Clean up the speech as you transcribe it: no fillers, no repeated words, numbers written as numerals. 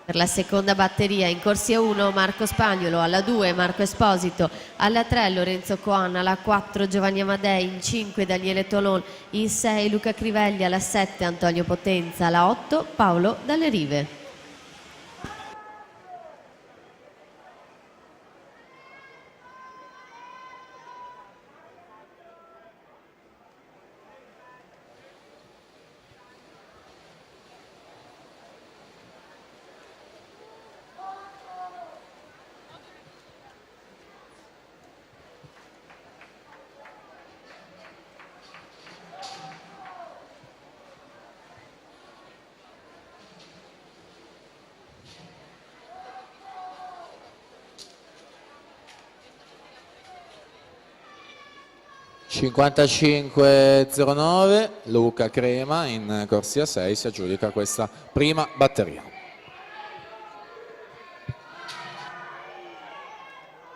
Per la seconda batteria in corsia 1 Marco Spagnolo, alla 2 Marco Esposito, alla 3 Lorenzo Coan, alla 4 Giovanni Amadei, in 5 Daniele Tolon, in 6 Luca Crivelli, alla 7 Antonio Potenza, alla 8 Paolo Dalle Rive. (55.09) Luca Crema in corsia 6 si aggiudica questa prima batteria.